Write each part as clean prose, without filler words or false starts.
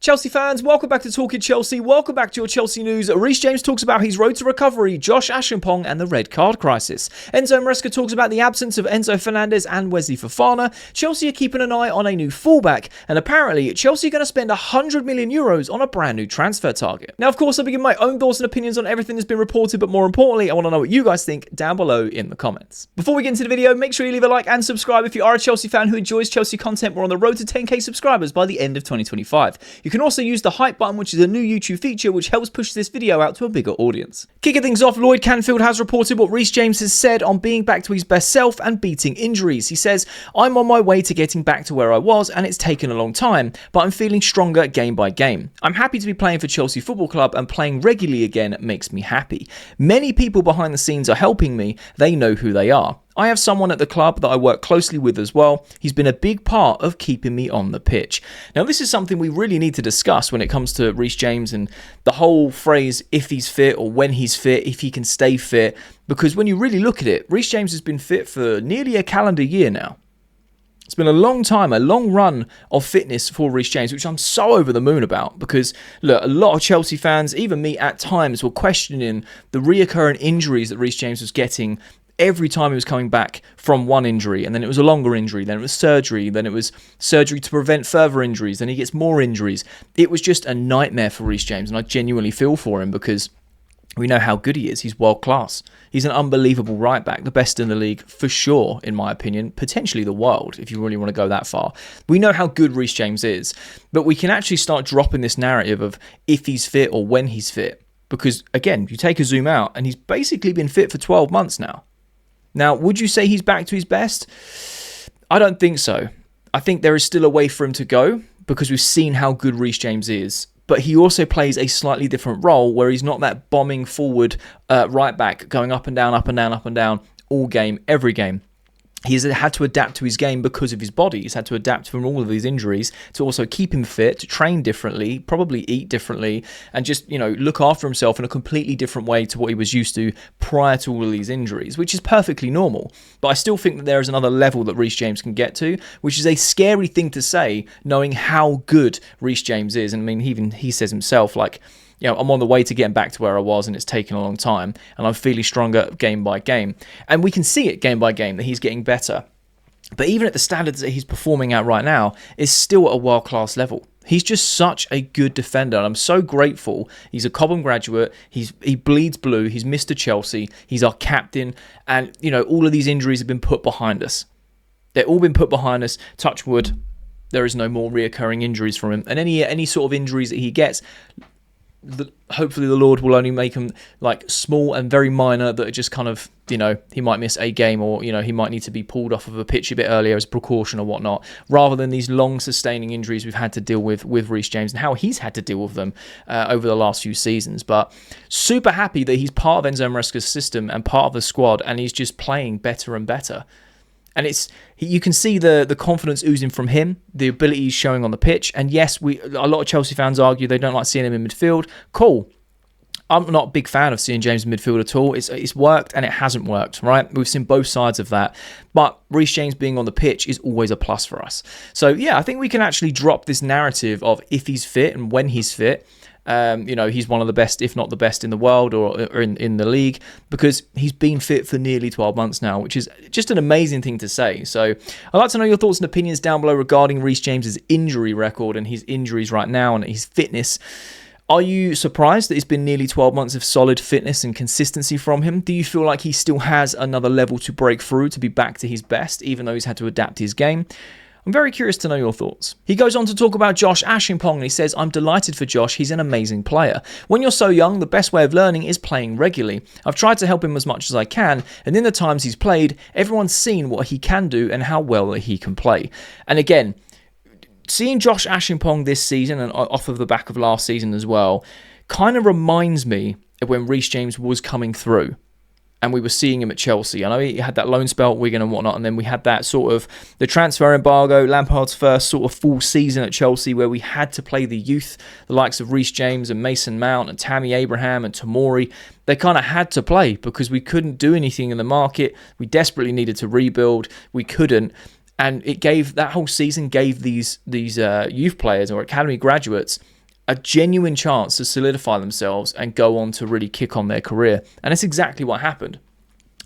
Chelsea fans, welcome back to Talking Chelsea. Welcome back to your Chelsea news. Reece James talks about his road to recovery, Josh Acheampong and the red card crisis. Enzo Maresca talks about the absence of Enzo Fernandez and Wesley Fofana. Chelsea are keeping an eye on a new fullback, and apparently Chelsea are going to spend €100 million on a brand new transfer target. Now, of course, I'll be giving my own thoughts and opinions on everything that's been reported, but more importantly, I want to know what you guys think down below in the comments. Before we get into the video, make sure you leave a like and subscribe if you are a Chelsea fan who enjoys Chelsea content. We're on the road to 10k subscribers by the end of 2025. You can also use the hype button, which is a new YouTube feature which helps push this video out to a bigger audience. Kicking things off, Lloyd Canfield has reported what Reece James has said on being back to his best self and beating injuries. He says, "I'm on my way to getting back to where I was and it's taken a long time, but I'm feeling stronger game by game. I'm happy to be playing for Chelsea Football Club and playing regularly again makes me happy. Many people behind the scenes are helping me. They know who they are. I have someone at the club that I work closely with as well. He's been a big part of keeping me on the pitch." Now, this is something we really need to discuss when it comes to Reece James and the whole phrase, if he's fit or when he's fit, if he can stay fit. Because when you really look at it, Reece James has been fit for nearly a calendar year now. It's been a long time, a long run of fitness for Reece James, which I'm so over the moon about because, look, a lot of Chelsea fans, even me at times, were questioning the reoccurring injuries that Reece James was getting every time he was coming back from one injury, and then it was a longer injury, then it was surgery, then it was surgery to prevent further injuries, then he gets more injuries. It was just a nightmare for Reece James, and I genuinely feel for him because we know how good he is. He's world class. He's an unbelievable right back, the best in the league for sure, in my opinion, potentially the world, if you really want to go that far. We know how good Reece James is, but we can actually start dropping this narrative of if he's fit or when he's fit, because again, you take a zoom out and he's basically been fit for 12 months now. Now, would you say he's back to his best? I don't think so. I think there is still a way for him to go because we've seen how good Reece James is. But he also plays a slightly different role where he's not that bombing forward right back going up and down, up and down, up and down all game, every game. He's had to adapt to his game because of his body. He's had to adapt from all of these injuries to also keep him fit, to train differently, probably eat differently, and just, look after himself in a completely different way to what he was used to prior to all of these injuries, which is perfectly normal. But I still think that there is another level that Reece James can get to, which is a scary thing to say, knowing how good Reece James is. And I mean, even he says himself, I'm on the way to getting back to where I was and it's taken a long time and I'm feeling stronger game by game. And we can see it game by game that he's getting better. But even at the standards that he's performing at right now, is still at a world-class level. He's just such a good defender, and I'm so grateful. He's a Cobham graduate. He bleeds blue. He's Mr. Chelsea. He's our captain. And, all of these injuries have been put behind us. They've all been put behind us. Touch wood, there is no more reoccurring injuries from him. And any sort of injuries that he gets, hopefully the Lord will only make them small and very minor that are just kind of, he might miss a game or, he might need to be pulled off of a pitch a bit earlier as a precaution or whatnot, rather than these long sustaining injuries we've had to deal with Reece James and how he's had to deal with them over the last few seasons. But super happy that he's part of Enzo Maresca's system and part of the squad, and he's just playing better and better. And you can see the confidence oozing from him, the ability he's showing on the pitch. And yes, a lot of Chelsea fans argue they don't like seeing him in midfield. Cool. I'm not a big fan of seeing James in midfield at all. It's worked and it hasn't worked, right? We've seen both sides of that. But Reece James being on the pitch is always a plus for us. So yeah, I think we can actually drop this narrative of if he's fit and when he's fit. He's one of the best, if not the best in the world or in the league, because he's been fit for nearly 12 months now, which is just an amazing thing to say. So I'd like to know your thoughts and opinions down below regarding Reece James's injury record and his injuries right now and his fitness. Are you surprised that it's been nearly 12 months of solid fitness and consistency from him? Do you feel like he still has another level to break through to be back to his best, even though he's had to adapt his game? I'm very curious to know your thoughts. He goes on to talk about Josh Acheampong, and he says, "I'm delighted for Josh. He's an amazing player. When you're so young, the best way of learning is playing regularly. I've tried to help him as much as I can, and in the times he's played, everyone's seen what he can do and how well that he can play." And again, seeing Josh Acheampong this season and off of the back of last season as well, kind of reminds me of when Reece James was coming through. And we were seeing him at Chelsea. I know he had that loan spell at Wigan and whatnot, and then we had that sort of the transfer embargo, Lampard's first sort of full season at Chelsea where we had to play the youth, the likes of Reece James and Mason Mount and Tammy Abraham and Tomori. They kind of had to play because we couldn't do anything in the market. We desperately needed to rebuild. We couldn't. And that whole season gave these youth players or academy graduates a genuine chance to solidify themselves and go on to really kick on their career. And that's exactly what happened.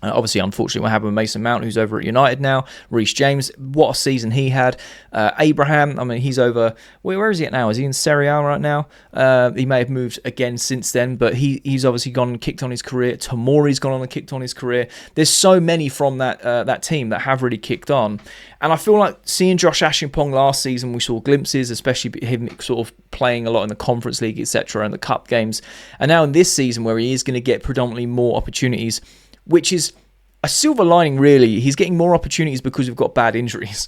Obviously, unfortunately, what happened with Mason Mount, who's over at United now. Reece James, what a season he had. Abraham, I mean, he's over... Where is he at now? Is he in Serie A right now? He may have moved again since then, but he's obviously gone and kicked on his career. Tomori's gone on and kicked on his career. There's so many from that team that have really kicked on. And I feel like seeing Josh Acheampong last season, we saw glimpses, especially him sort of playing a lot in the Conference League, etc., and the Cup games. And now in this season, where he is going to get predominantly more opportunities, which is a silver lining, really. He's getting more opportunities because we've got bad injuries.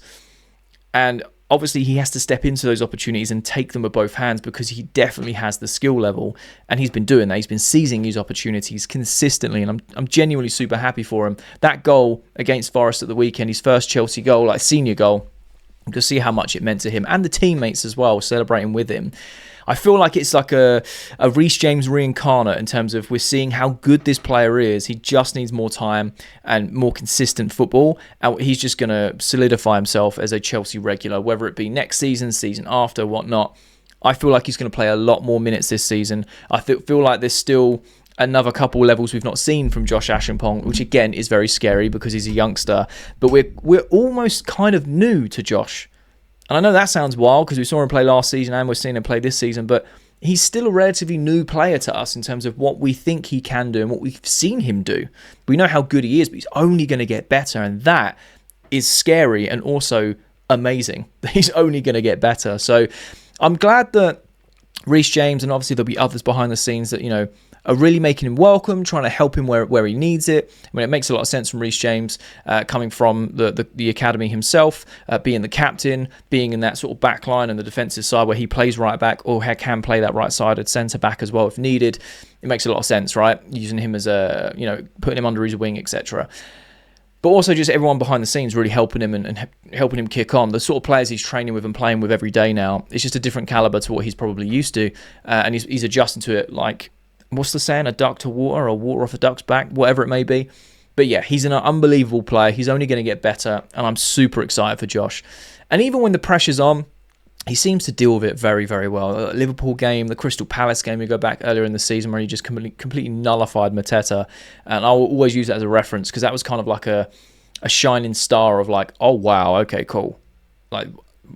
And obviously, he has to step into those opportunities and take them with both hands because he definitely has the skill level. And he's been doing that. He's been seizing his opportunities consistently. And I'm genuinely super happy for him. That goal against Forest at the weekend, his first Chelsea goal, like senior goal, you can see how much it meant to him and the teammates as well, celebrating with him. I feel like it's like a Reece James reincarnate in terms of we're seeing how good this player is. He just needs more time and more consistent football. And he's just going to solidify himself as a Chelsea regular, whether it be next season, season after, whatnot. I feel like he's going to play a lot more minutes this season. I feel like there's still another couple levels we've not seen from Josh Acheampong, which again is very scary because he's a youngster. But we're almost kind of new to Josh. And I know that sounds wild because we saw him play last season and we're seeing him play this season, but he's still a relatively new player to us in terms of what we think he can do and what we've seen him do. We know how good he is, but he's only going to get better, and that is scary and also amazing. He's only going to get better. So I'm glad that Reece James, and obviously there'll be others behind the scenes that, are really making him welcome, trying to help him where he needs it. I mean, it makes a lot of sense from Reece James coming from the academy himself, being the captain, being in that sort of back line and the defensive side where he plays right back or can play that right-sided centre back as well if needed. It makes a lot of sense, right? Using him as putting him under his wing, etc. But also just everyone behind the scenes really helping him and helping him kick on. The sort of players he's training with and playing with every day now, it's just a different calibre to what he's probably used to. And he's adjusting to it like, what's the saying? A duck to water or water off a duck's back, whatever it may be. But yeah, he's an unbelievable player. He's only going to get better. And I'm super excited for Josh. And even when the pressure's on, he seems to deal with it very, very well. The Liverpool game, the Crystal Palace game, we go back earlier in the season where he just completely nullified Mateta. And I'll always use that as a reference because that was kind of like a shining star of like, oh, wow, okay, cool. Like,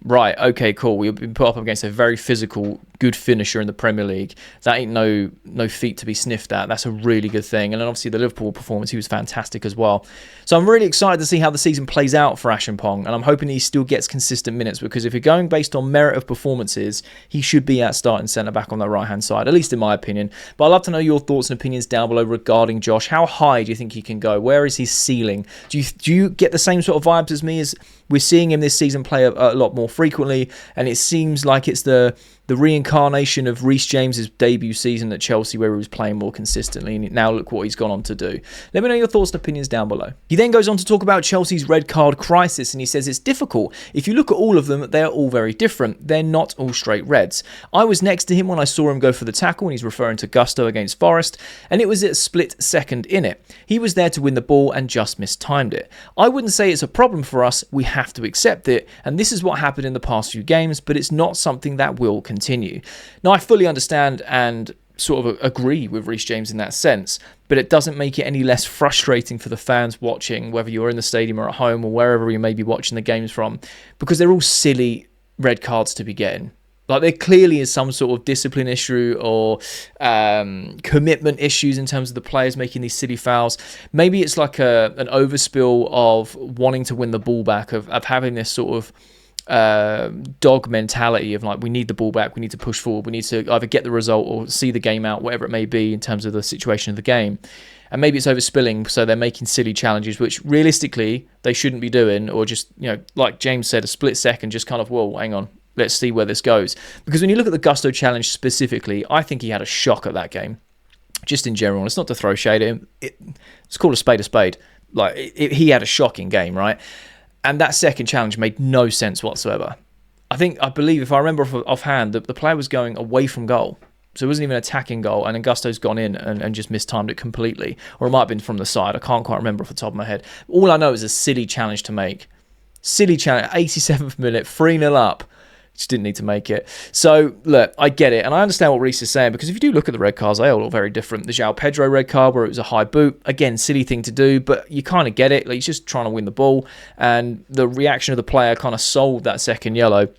right, okay, cool. We've been put up against a very physical, good finisher in the Premier League. That ain't no feat to be sniffed at. That's a really good thing. And then obviously the Liverpool performance, he was fantastic as well. So I'm really excited to see how the season plays out for Acheampong, and I'm hoping he still gets consistent minutes because if you're going based on merit of performances, he should be at starting centre-back on the right-hand side, at least in my opinion. But I'd love to know your thoughts and opinions down below regarding Josh. How high do you think he can go? Where is his ceiling? Do you get the same sort of vibes as me as we're seeing him this season play a lot more frequently, and it seems like it's the reincarnation of Reece James's debut season at Chelsea where he was playing more consistently, and now look what he's gone on to do. Let me know your thoughts and opinions down below. He then goes on to talk about Chelsea's red card crisis, and he says it's difficult. If you look at all of them, they're all very different. They're not all straight reds. I was next to him when I saw him go for the tackle, and he's referring to Gusto against Forest, and it was a split second in it. He was there to win the ball and just mistimed it. I wouldn't say it's a problem for us. We have to accept it, and this is what happened in the past few games, but it's not something that will continue. Now, I fully understand and sort of agree with Reece James in that sense, but it doesn't make it any less frustrating for the fans watching, whether you're in the stadium or at home or wherever you may be watching the games from, because they're all silly red cards to be getting. Like, there clearly is some sort of discipline issue or commitment issues in terms of the players making these silly fouls. Maybe it's like an overspill of wanting to win the ball back, of having this sort of dog mentality of like, we need the ball back, we need to push forward, we need to either get the result or see the game out, whatever it may be in terms of the situation of the game. And maybe it's overspilling, so they're making silly challenges which realistically they shouldn't be doing, or just, like James said, a split second, just kind of, whoa, hang on, let's see where this goes. Because when you look at the Gusto challenge specifically, I think he had a shock at that game, just in general. It's not to throw shade at him, it's called a spade a spade. Like, he had a shocking game, right? And that second challenge made no sense whatsoever. I believe, if I remember offhand, the player was going away from goal. So it wasn't even an attacking goal, and then Gusto's gone in and just mistimed it completely. Or it might have been from the side. I can't quite remember off the top of my head. All I know is a silly challenge to make. Silly challenge, 87th minute, 3-0 up. Just didn't need to make it. So, look, I get it. And I understand what Reece is saying, because if you do look at the red cards, they all look very different. The João Pedro red card, where it was a high boot. Again, silly thing to do, but you kind of get it. Like, he's just trying to win the ball. And the reaction of the player kind of sold that second yellow.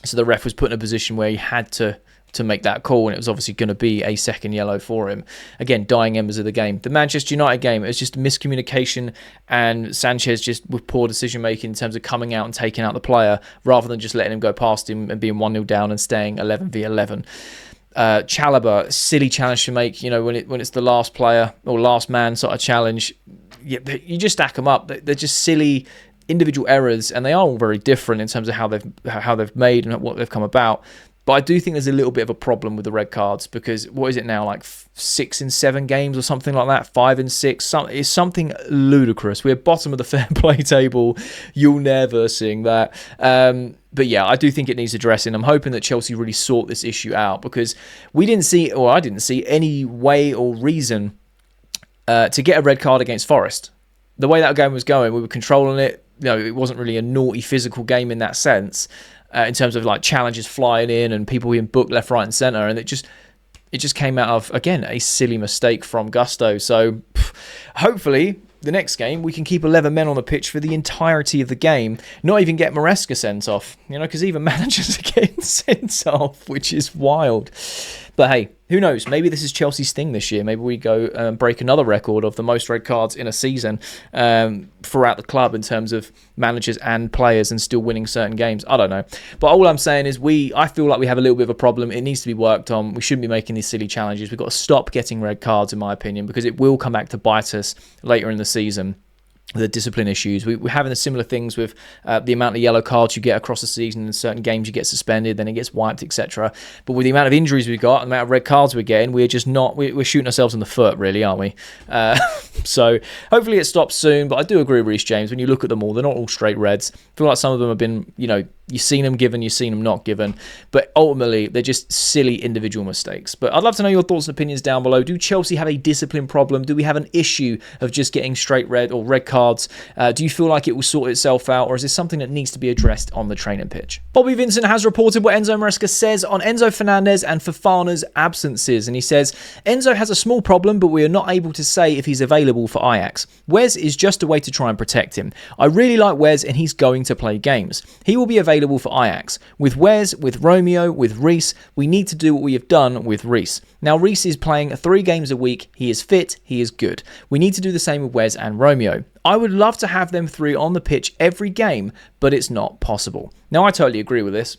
So the ref was put in a position where he had to make that call, and it was obviously going to be a second yellow for him. Again, dying embers of the game. The Manchester United game, it was just miscommunication, and Sanchez just with poor decision making in terms of coming out and taking out the player rather than just letting him go past him and being 1-0 down and staying 11v11. Chalobah, silly challenge to make, when it's the last player or last man sort of challenge. You just stack them up. They're just silly individual errors, and they are all very different in terms of how they've made and what they've come about. But I do think there's a little bit of a problem with the red cards, because what is it now, like 6 in 7 games or something like that, 5 in 6? It's something ludicrous. We're bottom of the fair play table. You'll never sing that. But yeah, I do think it needs addressing. I'm hoping that Chelsea really sort this issue out, because I didn't see any way or reason to get a red card against Forest. The way that game was going, we were controlling it. It wasn't really a naughty physical game in that sense. In terms of like challenges flying in and people being booked left, right and centre. And it just came out of, again, a silly mistake from Gusto. So hopefully the next game we can keep 11 men on the pitch for the entirety of the game, not even get Maresca sent off, because even managers are getting sent off, which is wild. But hey, who knows? Maybe this is Chelsea's thing this year. Maybe we go break another record of the most red cards in a season throughout the club in terms of managers and players, and still winning certain games. I don't know. But all I'm saying is I feel like we have a little bit of a problem. It needs to be worked on. We shouldn't be making these silly challenges. We've got to stop getting red cards, in my opinion, because it will come back to bite us later in the season. The discipline issues. We're having the similar things with the amount of yellow cards you get across the season. In certain games you get suspended, then it gets wiped, etc. But with the amount of injuries we've got, the amount of red cards we're getting, we're just not, we're shooting ourselves in the foot, really, aren't we? So hopefully it stops soon. But I do agree with Reece James. When you look at them all, they're not all straight reds. I feel like some of them have been, you've seen them given, you've seen them not given. But ultimately, they're just silly individual mistakes. But I'd love to know your thoughts and opinions down below. Do Chelsea have a discipline problem? Do we have an issue of just getting straight red or red cards? Do you feel like it will sort itself out, or is this something that needs to be addressed on the training pitch? Bobby Vincent has reported what Enzo Maresca says on Enzo Fernandez and Fofana's absences, and he says, Enzo has a small problem, but we are not able to say if he's available for Ajax. Wes is just a way to try and protect him. I really like Wes, and he's going to play games. He will be available for Ajax. With Wes, with Romeo, with Reece, we need to do what we have done with Reece. Now, Reece is playing 3 games a week. He is fit. He is good. We need to do the same with Wes and Romeo. I would love to have them 3 on the pitch every game, but it's not possible. Now, I totally agree with this.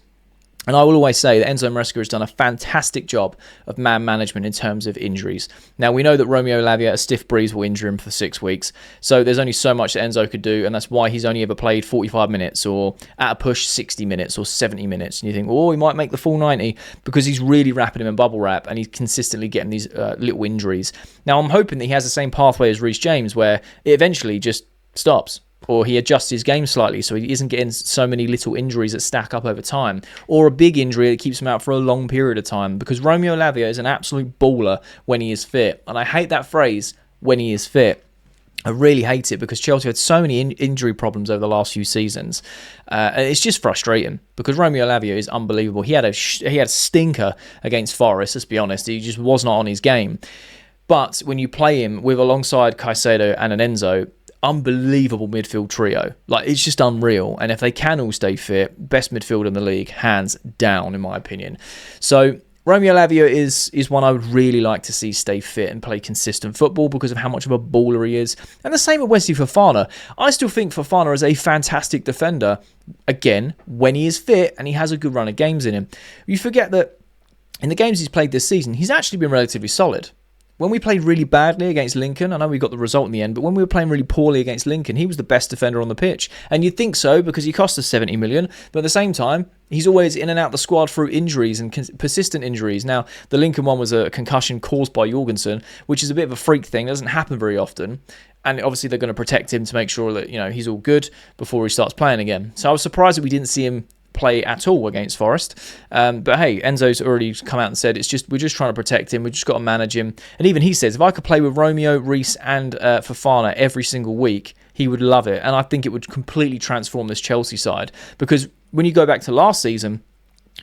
And I will always say that Enzo Maresca has done a fantastic job of man management in terms of injuries. Now, we know that Romeo Lavia, a stiff breeze, will injure him for 6 weeks. So there's only so much that Enzo could do, and that's why he's only ever played 45 minutes or at a push 60 minutes or 70 minutes. And you think, he might make the full 90, because he's really wrapping him in bubble wrap and he's consistently getting these little injuries. Now, I'm hoping that he has the same pathway as Reece James, where it eventually just stops, or he adjusts his game slightly so he isn't getting so many little injuries that stack up over time, or a big injury that keeps him out for a long period of time, because Romeo Lavia is an absolute baller when he is fit. And I hate that phrase, when he is fit. I really hate it, because Chelsea had so many injury problems over the last few seasons. And it's just frustrating, because Romeo Lavia is unbelievable. He had a stinker against Forest, let's be honest. He just was not on his game. But when you play him with alongside Caicedo and an Enzo, unbelievable midfield trio. Like, it's just unreal. And if they can all stay fit, best midfield in the league, hands down, in my opinion. So Romeo Lavia is one I would really like to see stay fit and play consistent football, because of how much of a baller he is. And the same with Wesley Fofana. I still think Fofana is a fantastic defender, again, when he is fit and he has a good run of games in him. You forget that in the games he's played this season, he's actually been relatively solid. When we played really badly against Lincoln, I know we got the result in the end, but when we were playing really poorly against Lincoln, he was the best defender on the pitch. And you'd think so, because he cost us 70 million, but at the same time, he's always in and out the squad through injuries and persistent injuries. Now, the Lincoln one was a concussion caused by Jorgensen, which is a bit of a freak thing. It doesn't happen very often. And obviously they're going to protect him to make sure that, he's all good before he starts playing again. So I was surprised that we didn't see him play at all against Forest. But hey, Enzo's already come out and said we're just trying to protect him. We've just got to manage him. And even he says, if I could play with Romeo, Reece and Fofana every single week, he would love it. And I think it would completely transform this Chelsea side. Because when you go back to last season,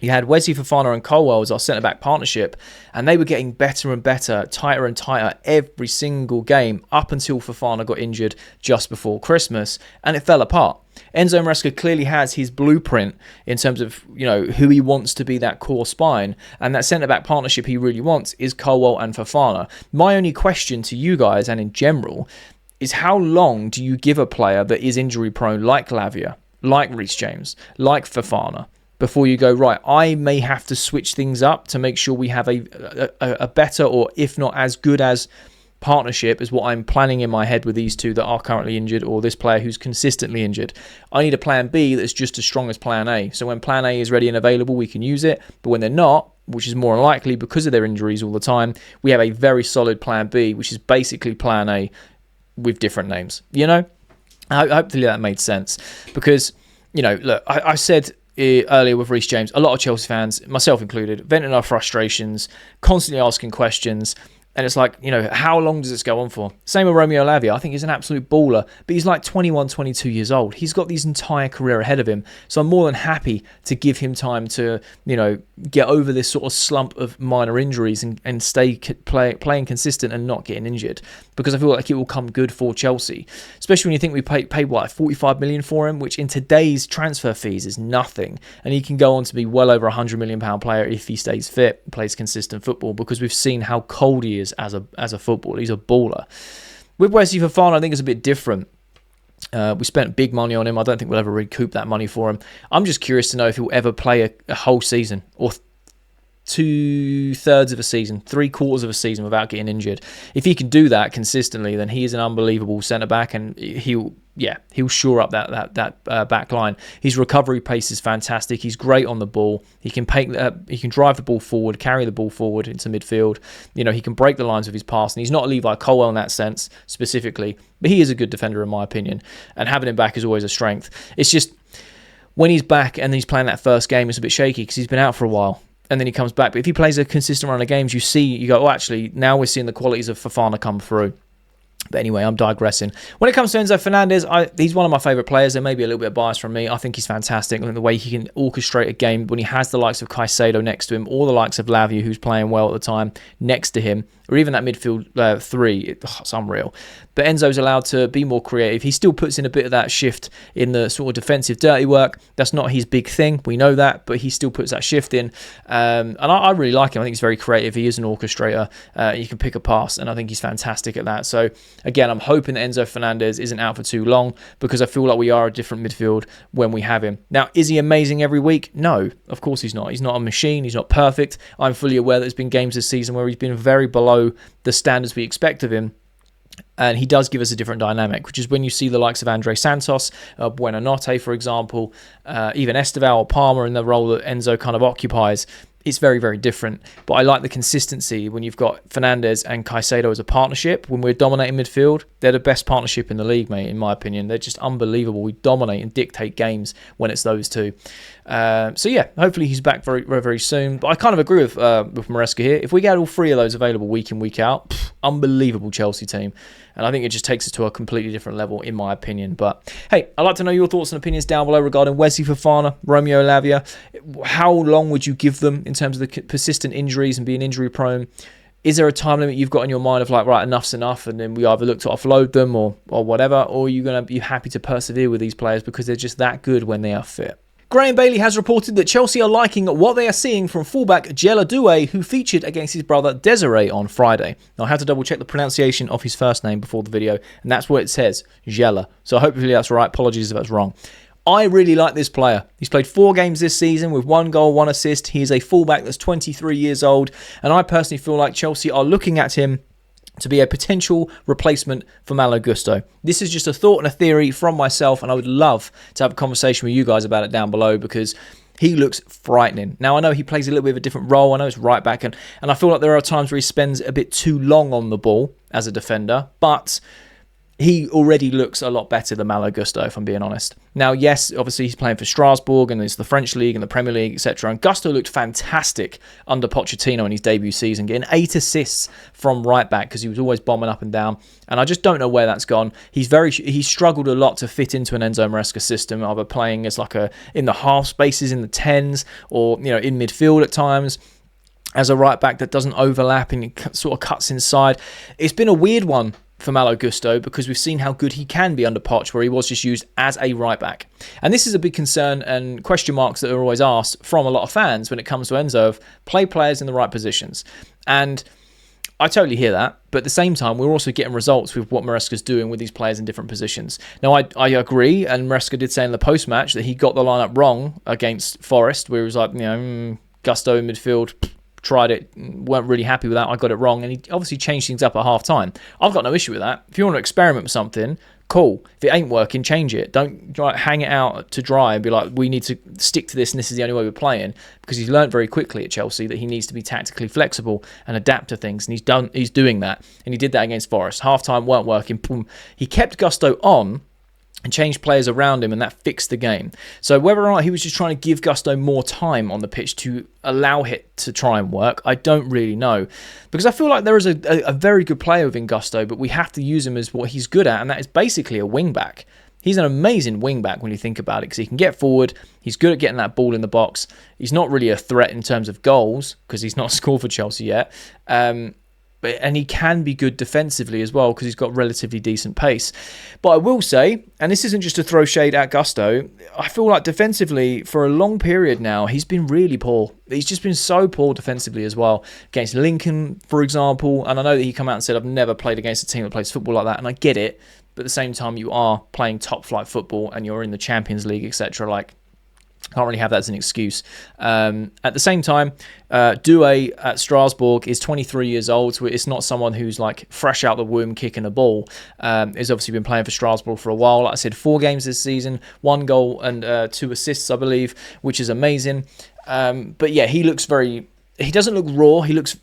you had Wesley Fofana and Colwell as our centre-back partnership, and they were getting better and better, tighter and tighter every single game up until Fofana got injured just before Christmas, and it fell apart. Enzo Maresca clearly has his blueprint in terms of, who he wants to be that core spine, and that centre-back partnership he really wants is Colwell and Fofana. My only question to you guys, and in general, is how long do you give a player that is injury-prone like Lavia, like Reece James, like Fofana, before you go, right, I may have to switch things up to make sure we have a better, or if not as good as, partnership as what I'm planning in my head with these two that are currently injured, or this player who's consistently injured. I need a plan B that's just as strong as plan A. So when plan A is ready and available, we can use it. But when they're not, which is more unlikely because of their injuries all the time, we have a very solid plan B, which is basically plan A with different names. Hopefully that made sense. Because, look, I said earlier with Reece James, a lot of Chelsea fans, myself included, venting our frustrations, constantly asking questions. And it's like, how long does this go on for? Same with Romeo Lavia. I think he's an absolute baller, but he's like 21, 22 years old. He's got his entire career ahead of him. So I'm more than happy to give him time to, get over this sort of slump of minor injuries and stay playing consistent and not getting injured. Because I feel like it will come good for Chelsea. Especially when you think we paid what, 45 million for him, which in today's transfer fees is nothing. And he can go on to be well over £100 million player if he stays fit, plays consistent football, because we've seen how cold he is as a footballer. He's a baller. With Wesley Fofana, I think it's a bit different. We spent big money on him. I don't think we'll ever recoup that money for him. I'm just curious to know if he'll ever play a whole season, or 2/3 of a season, 3/4 of a season without getting injured. If he can do that consistently, then he is an unbelievable centre-back, and he'll shore up that back line. His recovery pace is fantastic. He's great on the ball. He can drive the ball forward, carry the ball forward into midfield. He can break the lines with his pass, and he's not Levi Colwell in that sense specifically, but he is a good defender in my opinion, and having him back is always a strength. It's just when he's back and he's playing that first game, it's a bit shaky because he's been out for a while. And then he comes back. But if he plays a consistent run of games, you go, oh, actually, now we're seeing the qualities of Fofana come through. But anyway, I'm digressing. When it comes to Enzo Fernandez, he's one of my favourite players. There may be a little bit of bias from me. I think he's fantastic. I think the way he can orchestrate a game when he has the likes of Caicedo next to him, or the likes of Lavia, who's playing well at the time, next to him, or even that midfield three, it's unreal. But Enzo's allowed to be more creative. He still puts in a bit of that shift in the sort of defensive dirty work. That's not his big thing. We know that, but he still puts that shift in. And I really like him. I think he's very creative. He is an orchestrator. He can pick a pass, and I think he's fantastic at that. So, again, I'm hoping that Enzo Fernandez isn't out for too long, because I feel like we are a different midfield when we have him. Now, is he amazing every week? No, of course he's not. He's not a machine. He's not perfect. I'm fully aware that there's been games this season where he's been very below the standards we expect of him. And he does give us a different dynamic, which is when you see the likes of Andre Santos, Buonanotte, for example, even Esteval or Palmer in the role that Enzo kind of occupies. It's very, very different. But I like the consistency when you've got Fernandez and Caicedo as a partnership. When we're dominating midfield, they're the best partnership in the league, mate, in my opinion. They're just unbelievable. We dominate and dictate games when it's those two. So yeah, hopefully he's back very, very, very soon. But I kind of agree with Maresca here. If we get all three of those available week in, week out, unbelievable Chelsea team. And I think it just takes it to a completely different level, in my opinion. But hey, I'd like to know your thoughts and opinions down below regarding Wesley Fofana, Romeo Lavia. How long would you give them in terms of the persistent injuries and being injury prone? Is there a time limit you've got in your mind of like, right, enough's enough, and then we either look to offload them or whatever, or are you going to be happy to persevere with these players because they're just that good when they are fit? Graham Bailey has reported that Chelsea are liking what they are seeing from fullback Jella Doué, who featured against his brother Desiree on Friday. Now, I had to double check the pronunciation of his first name before the video, and that's what it says, Jella. So hopefully that's right. Apologies if that's wrong. I really like this player. He's played 4 games this season with 1 goal, 1 assist. He is a fullback that's 23 years old, and I personally feel like Chelsea are looking at him to be a potential replacement for Malo Gusto. This is just a thought and a theory from myself, and I would love to have a conversation with you guys about it down below, because he looks frightening. Now, I know he plays a little bit of a different role. I know it's right back, and I feel like there are times where he spends a bit too long on the ball as a defender, but he already looks a lot better than Malo Gusto, if I'm being honest. Now, yes, obviously he's playing for Strasbourg and it's the French League and the Premier League, etc. And Gusto looked fantastic under Pochettino in his debut season, getting 8 assists from right back because he was always bombing up and down. And I just don't know where that's gone. He's struggled a lot to fit into an Enzo Maresca system, either playing as in the half spaces in the 10s or in midfield at times, as a right back that doesn't overlap and sort of cuts inside. It's been a weird one for Malo Gusto because we've seen how good he can be under Poch, where he was just used as a right back. And this is a big concern and question marks that are always asked from a lot of fans when it comes to Enzo, of play players in the right positions. And I totally hear that, but at the same time, we're also getting results with what Maresca's doing with these players in different positions. Now, I agree, and Maresca did say in the post-match that he got the lineup wrong against Forest, where he was like, Gusto in midfield, tried it, weren't really happy with that, I got it wrong, and he obviously changed things up at half-time. I've got no issue with that. If you want to experiment with something, cool. If it ain't working, change it. Don't hang it out to dry and be like, we need to stick to this and this is the only way we're playing, because he's learned very quickly at Chelsea that he needs to be tactically flexible and adapt to things, and he's doing that, and he did that against Forest. Half-time weren't working, boom. He kept Gusto on and changed players around him, and that fixed the game. So whether or not he was just trying to give Gusto more time on the pitch to allow it to try and work, I don't really know. Because I feel like there is a very good player within Gusto, but we have to use him as what he's good at, and that is basically a wing-back. He's an amazing wing-back when you think about it, because he can get forward, he's good at getting that ball in the box, he's not really a threat in terms of goals, because he's not scored for Chelsea yet, and he can be good defensively as well because he's got relatively decent pace. But I will say, and this isn't just to throw shade at Gusto, I feel like defensively for a long period now, he's been really poor. He's just been so poor defensively as well. Against Lincoln, for example, and I know that he came out and said, I've never played against a team that plays football like that, and I get it, but at the same time, you are playing top-flight football and you're in the Champions League, etc. Can't really have that as an excuse. At the same time, Doué at Strasbourg is 23 years old, so it's not someone who's fresh out the womb kicking a ball. He's obviously been playing for Strasbourg for a while. Like I said, 4 games this season, 1 goal and 2 assists, I believe, which is amazing. But yeah, he doesn't look raw. He looks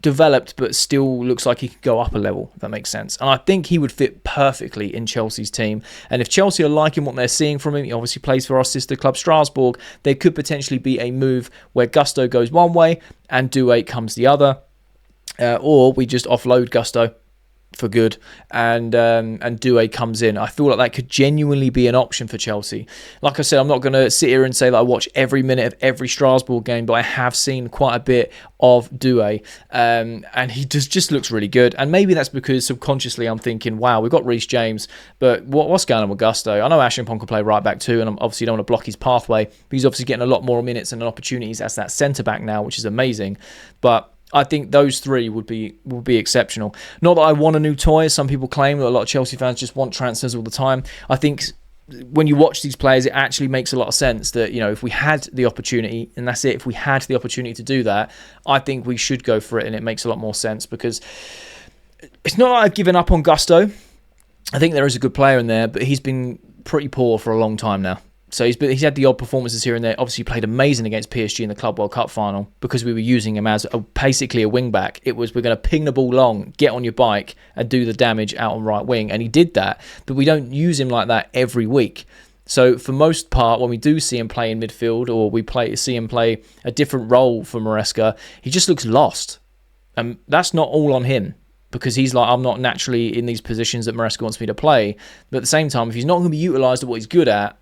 developed, but still looks like he could go up a level, if that makes sense. And I think he would fit perfectly in Chelsea's team. And if Chelsea are liking what they're seeing from him, he obviously plays for our sister club Strasbourg, there could potentially be a move where Gusto goes one way and Doué comes the other. Or we just offload Gusto for good and Doué comes in. I feel like that could genuinely be an option for Chelsea. Like I said, I'm not going to sit here and say that I watch every minute of every Strasbourg game, but I have seen quite a bit of Doué, and he just looks really good. And maybe that's because subconsciously I'm thinking, wow, we've got Reece James, but what's going on with Gusto? I know Acheampong can play right back too, and I obviously don't want to block his pathway, but he's obviously getting a lot more minutes and opportunities as that centre back now, which is amazing. But I think those 3 would be exceptional. Not that I want a new toy, as some people claim that a lot of Chelsea fans just want transfers all the time. I think when you watch these players, it actually makes a lot of sense that, if we had the opportunity, and that's it, if we had the opportunity to do that, I think we should go for it, and it makes a lot more sense, because it's not like I've given up on Gusto. I think there is a good player in there, but he's been pretty poor for a long time now. So he's had the odd performances here and there. Obviously, played amazing against PSG in the Club World Cup final because we were using him as basically a wing back. It was, we're going to ping the ball long, get on your bike, and do the damage out on right wing. And he did that, but we don't use him like that every week. So for most part, when we do see him play in midfield, or we see him play a different role for Maresca, he just looks lost. And that's not all on him, because he's like, I'm not naturally in these positions that Maresca wants me to play. But at the same time, if he's not going to be utilised at what he's good at,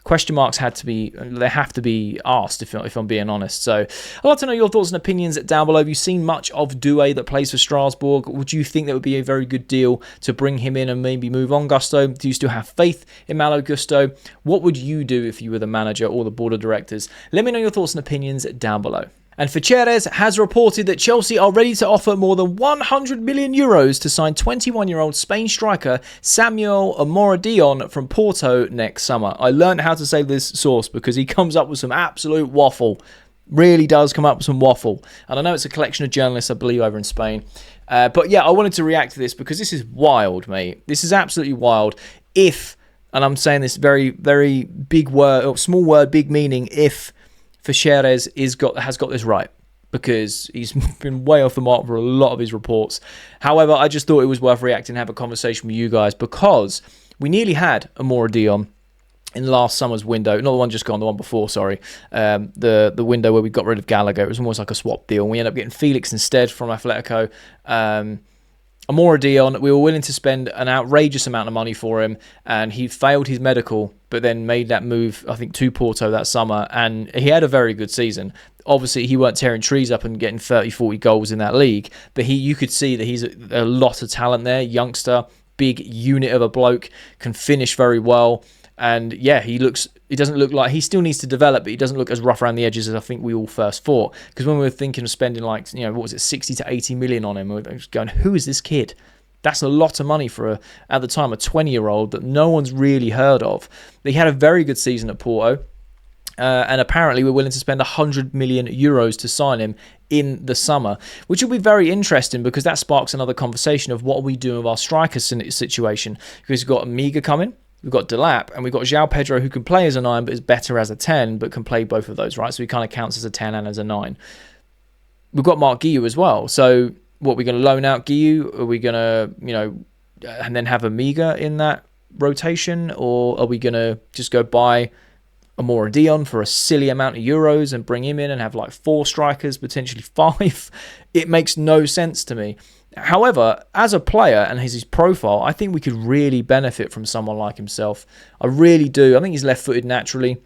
question marks have to be asked, if I'm being honest. So I'd like to know your thoughts and opinions down below. Have you seen much of Doué that plays for Strasbourg? Would you think that would be a very good deal to bring him in and maybe move on Gusto? Do you still have faith in Malo Gusto? What would you do if you were the manager or the board of directors? Let me know your thoughts and opinions down below. And Fernandez has reported that Chelsea are ready to offer more than 100 million euros to sign 21-year-old Spain striker Samuel Moradion from Porto next summer. I learned how to say this source because he comes up with some absolute waffle. Really does come up with some waffle. And I know it's a collection of journalists, I believe, over in Spain. But yeah, I wanted to react to this because this is wild, mate. This is absolutely wild. And I'm saying this very, very big word, or small word, big meaning, if Fernandez has got this right, because he's been way off the mark for a lot of his reports. However, I just thought it was worth reacting and have a conversation with you guys because we nearly had Amora Dion in last summer's window. Not the one just gone, the one before, sorry. The window where we got rid of Gallagher. It was almost like a swap deal. And we ended up getting Felix instead from Atletico. Amora Dion, we were willing to spend an outrageous amount of money for him, and he failed his medical, but then made that move, I think, to Porto that summer, and he had a very good season. Obviously, he weren't tearing trees up and getting 30, 40 goals in that league, but you could see that he's a lot of talent there, youngster, big unit of a bloke, can finish very well. And yeah, he doesn't look like, he still needs to develop, but he doesn't look as rough around the edges as I think we all first thought. Because when we were thinking of spending like, what was it, 60 to 80 million on him, we were just going, who is this kid? That's a lot of money for, at the time, a 20-year-old that no one's really heard of. He had a very good season at Porto. And apparently we're willing to spend 100 million euros to sign him in the summer, which will be very interesting because that sparks another conversation of what are we doing with our striker situation. Because we've got Amiga coming. We've got Delap, and we've got João Pedro, who can play as a 9, but is better as a 10, but can play both of those, right? So he kind of counts as a 10 and as a 9. We've got Mark Guiu as well. So what, are we going to loan out Guiu? Are we going to, and then have Amiga in that rotation? Or are we going to just go buy Amora Dion for a silly amount of euros and bring him in and have like 4 strikers, potentially 5? It makes no sense to me. However, as a player and his profile, I think we could really benefit from someone like himself. I really do. I think he's left-footed naturally.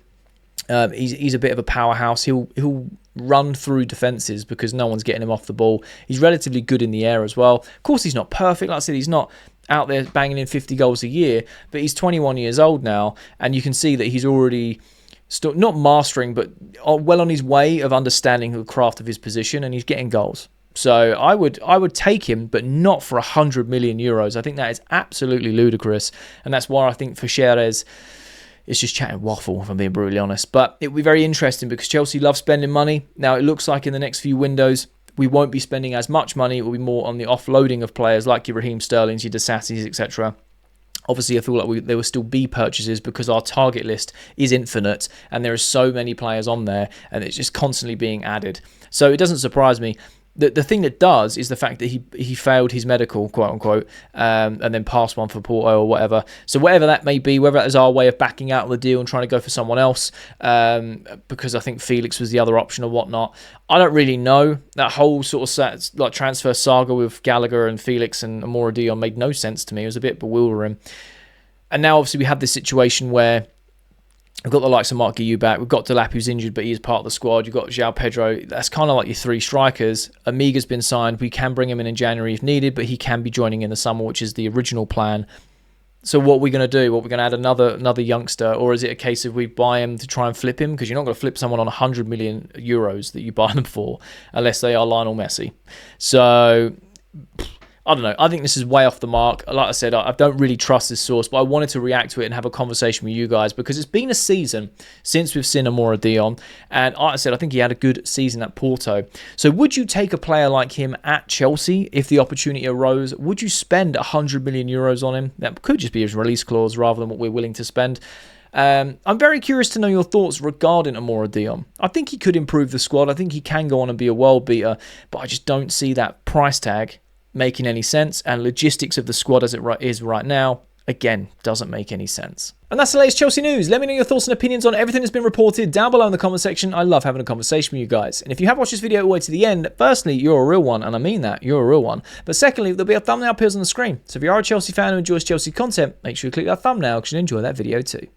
He's a bit of a powerhouse. He'll run through defences because no one's getting him off the ball. He's relatively good in the air as well. Of course, he's not perfect. Like I said, he's not out there banging in 50 goals a year, but he's 21 years old now, and you can see that he's already still not mastering, but well on his way of understanding the craft of his position, and he's getting goals. So I would take him, but not for 100 million euros. I think that is absolutely ludicrous. And that's why I think for Xerez, it's just chatting waffle, if I'm being brutally honest. But it will be very interesting because Chelsea love spending money. Now, it looks like in the next few windows, we won't be spending as much money. It will be more on the offloading of players like your Raheem Sterlings, your Disassis, etc. Obviously, I feel like there will still be purchases because our target list is infinite and there are so many players on there and it's just constantly being added. So it doesn't surprise me. The thing that does is the fact that he failed his medical, quote unquote, and then passed one for Porto or whatever. So whatever that may be, whether that is our way of backing out of the deal and trying to go for someone else, because I think Felix was the other option or whatnot. I don't really know. That whole sort of transfer saga with Gallagher and Felix and Amora Dion made no sense to me. It was a bit bewildering. And now obviously we have this situation where we've got the likes of Mark Guiu back. We've got Delap, who's injured, but he is part of the squad. You've got João Pedro. That's kind of like your 3 strikers. Amiga's been signed. We can bring him in January if needed, but he can be joining in the summer, which is the original plan. So what are we going to do? What, we're going to add another youngster? Or is it a case of we buy him to try and flip him? Because you're not going to flip someone on 100 million euros that you buy them for, unless they are Lionel Messi. So I don't know. I think this is way off the mark. Like I said, I don't really trust this source, but I wanted to react to it and have a conversation with you guys because it's been a season since we've seen Amora Dion. And like I said, I think he had a good season at Porto. So would you take a player like him at Chelsea if the opportunity arose? Would you spend 100 million euros on him? That could just be his release clause rather than what we're willing to spend. I'm very curious to know your thoughts regarding Amora Dion. I think he could improve the squad. I think he can go on and be a world beater, but I just don't see that price tag making any sense, and logistics of the squad as it is right now, again, doesn't make any sense. And that's the latest Chelsea news. Let me know your thoughts and opinions on everything that's been reported down below in the comment section. I love having a conversation with you guys. And if you have watched this video all the way to the end, firstly, you're a real one, and I mean that, you're a real one. But secondly, there'll be a thumbnail appears on the screen. So if you are a Chelsea fan who enjoys Chelsea content, make sure you click that thumbnail because you'll enjoy that video too.